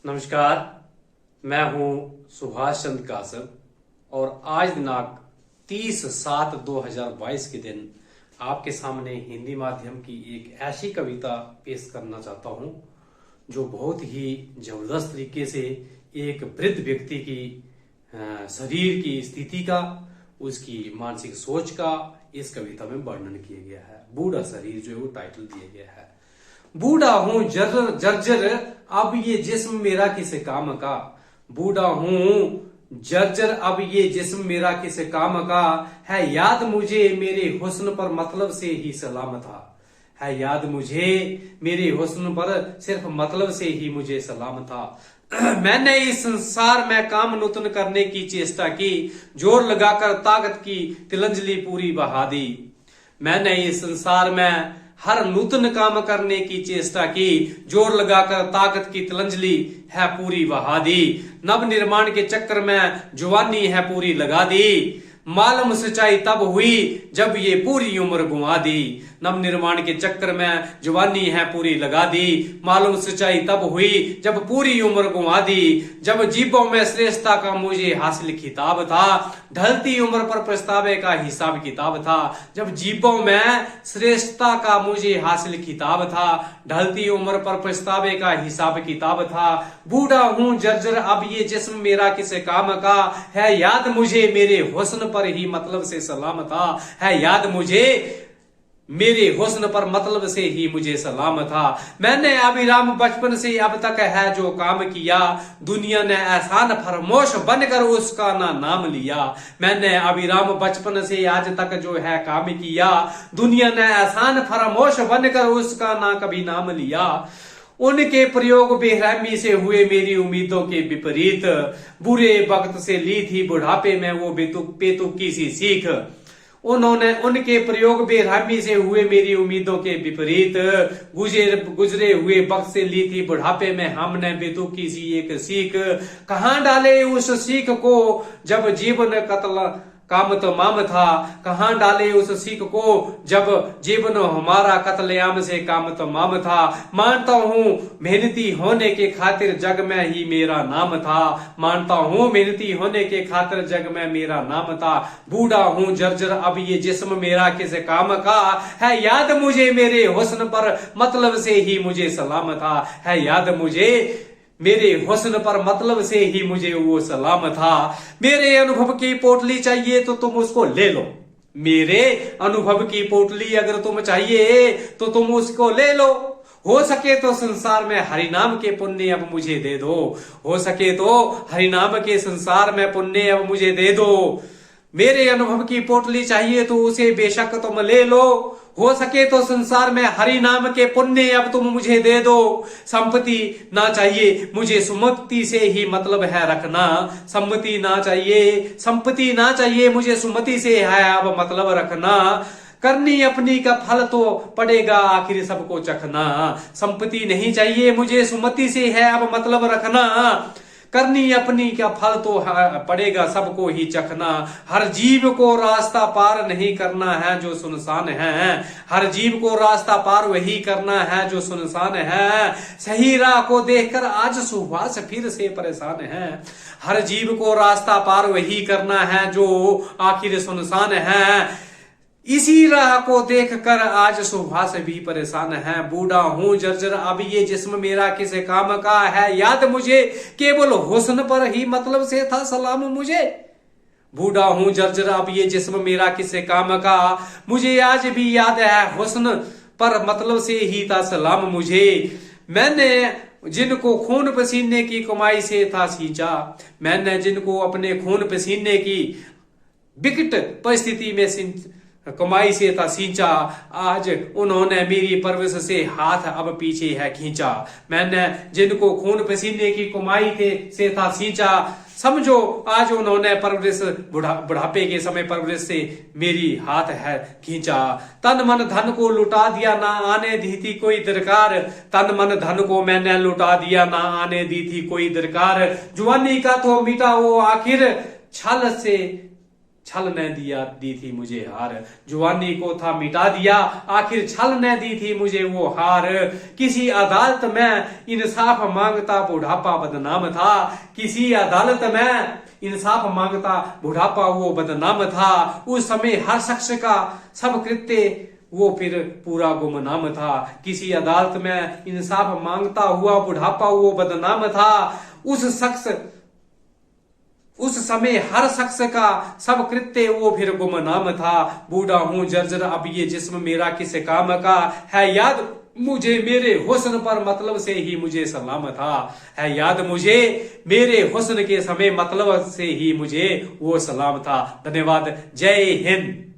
नमस्कार, मैं हूं सुभाष चंद्र कासर और आज दिनांक 30/7/2022 के दिन आपके सामने हिंदी माध्यम की एक ऐसी कविता पेश करना चाहता हूं जो बहुत ही जबरदस्त तरीके से एक वृद्ध व्यक्ति की शरीर की स्थिति का, उसकी मानसिक सोच का इस कविता में वर्णन किया गया है। बूढ़ा शरीर जो है वो टाइटल दिया गया है। बूढ़ा हूं जर्जर अब ये जिस्म मेरा किस काम का। बूढ़ा हूं जर्जर अब ये जिस्म मेरा किस काम का। है याद मुझे मेरे हुस्न पर मतलब से ही सलाम था। है याद मुझे मेरे हुस्न पर सिर्फ मतलब से ही मुझे सलाम था। मैंने इस संसार में काम नूतन करने की चेष्टा की, जोर लगाकर ताकत की तिलंजलि पूरी बहा दी। मैंने इस संसार में हर नूतन काम करने की चेष्टा की, जोर लगाकर ताकत की तिलंजलि है पूरी बहा दी। नव निर्माण के चक्कर में जवानी है पूरी लगा दी। मालूम सच्चाई तब हुई जब ये पूरी उम्र गुंवा दी। नव निर्माण के चक्कर में जवानी है पूरी लगा दी। मालूम सच्चाई तब हुई जब पूरी उम्र गुंवा दी। जब जीबों में श्रेष्ठता का मुझे हासिल खिताब था, ढलती उम्र पर पछतावे का हिसाब किताब था। जब जीबों में श्रेष्ठता का मुझे हासिल खिताब था, ढलती उम्र पर पछतावे का हिसाब किताब था। बूढ़ा हूं जर्जर अब ये जिस्म मेरा किस काम का। है याद मुझे मेरे हुस्न पर ही मतलब से सलाम था। है याद मुझे मेरे हुस्न पर मतलब से ही मुझे सलाम था। मैंने अभिराम बचपन से अब तक है जो काम किया, दुनिया ने एहसान फरमोश बनकर उसका ना नाम लिया। मैंने अभिराम बचपन से आज तक जो है काम किया, दुनिया ने एहसान फरमोश बनकर उसका ना कभी नाम लिया। उनके प्रयोग बेरहमी से हुए मेरी उम्मीदों के विपरीत, बुरे वक्त से ली थी बुढ़ापे में वो बेतुकी सी सीख। उन्होंने उनके प्रयोग बेरहमी से हुए मेरी उम्मीदों के विपरीत, गुजरे हुए वक्त से ली थी बुढ़ापे में हमने बेतुकी सी एक सीख। कहां डाले उस सीख को जब जीवन कत्ल काम तमाम था। कहां डाले उस सीख को जब जीवन हमारा कत्लेआम से काम तमाम था। मानता हूं मेहनती होने के खातिर जग में ही मेरा नाम था। मानता हूं मेहनती होने के खातिर जग में मेरा नाम था। बूढ़ा हूं जर्जर अब ये जिस्म मेरा किस काम का। है याद मुझे मेरे हुस्न पर मतलब से ही मुझे सलाम था। है याद मुझे मेरे हुस्न पर मतलब से ही मुझे वो सलाम था। मेरे अनुभव की पोटली चाहिए तो तुम उसको ले लो। मेरे अनुभव की पोटली अगर तुम चाहिए तो तुम उसको ले लो। हो सके तो संसार में हरिनाम के पुण्य अब मुझे दे दो। हो सके तो हरिनाम के संसार में पुण्य अब मुझे दे दो। मेरे अनुभव की पोटली चाहिए तो उसे बेशक तुम ले लो। हो सके तो संसार में हरि नाम के पुण्य अब तुम मुझे दे दो। संपत्ति ना चाहिए मुझे सुमति से ही मतलब है रखना। सम्मति ना चाहिए संपत्ति ना चाहिए मुझे सुमति से है अब मतलब रखना। करनी अपनी का फल तो पड़ेगा आखिर सबको चखना। संपत्ति नहीं चाहिए मुझे सुमति से है अब मतलब रखना। करनी अपनी का फल तो पड़ेगा सबको ही चखना। हर जीव को रास्ता पार नहीं करना है जो सुनसान है। हर जीव को रास्ता पार वही करना है जो सुनसान है। सही राह को देखकर आज सुभाष फिर से परेशान है। हर जीव को रास्ता पार वही करना है जो आखिर सुनसान है। इसी राह को देखकर आज सुभाष भी परेशान है। बूढ़ा हूं जर्जर अब ये जिस्म मेरा किस काम का। है याद मुझे केवल हुस्न पर ही मतलब से था सलाम मुझे। बूढ़ा हूं जर्जर अब ये जिस्म मेरा किस काम का। मुझे आज भी याद है हुस्न पर मतलब से ही था सलाम मुझे। मैंने जिनको खून पसीने की कमाई से था सींचा, मैंने जिनको अपने खून पसीने की विकट परिस्थिति में कमाई से था सींचा, आज उन्होंने मेरी परवरिश से हाथ अब पीछे है खींचा। मैंने जिनको खून पसीने की कमाई से था सींचा, समझो आज उन्होंने परवरिश बुढ़ापे के समय परवरिश से मेरी हाथ है खींचा। तन मन धन को लुटा दिया ना आने दी थी कोई दरकार। तन मन धन को मैंने लुटा दिया ना आने दी थी कोई दरकार। जवानी का तो मिटा वो आखिर छल न दी थी मुझे हार। जवानी को था मिटा दिया, आखिर छल न दी थी मुझे वो हार। किसी अदालत में इंसाफ मांगता बुढ़ापा बदनाम था, किसी अदालत में इंसाफ मांगता बुढ़ापा वो बदनाम था। उस समय हर शख्स का सब कृत्य वो फिर पूरा गुमनाम था। किसी अदालत में इंसाफ मांगता हुआ बुढ़ापा वो बदनाम था। उस समय हर शख्स का सब कृत्य वो फिर गुमनाम था। बूढ़ा हूं जर्जर अब ये जिस्म मेरा किस काम का, है याद मुझे मेरे हुस्न पर मतलब से ही मुझे सलाम था। है याद मुझे मेरे हुस्न के समय मतलब से ही मुझे वो सलाम था। धन्यवाद। जय हिंद।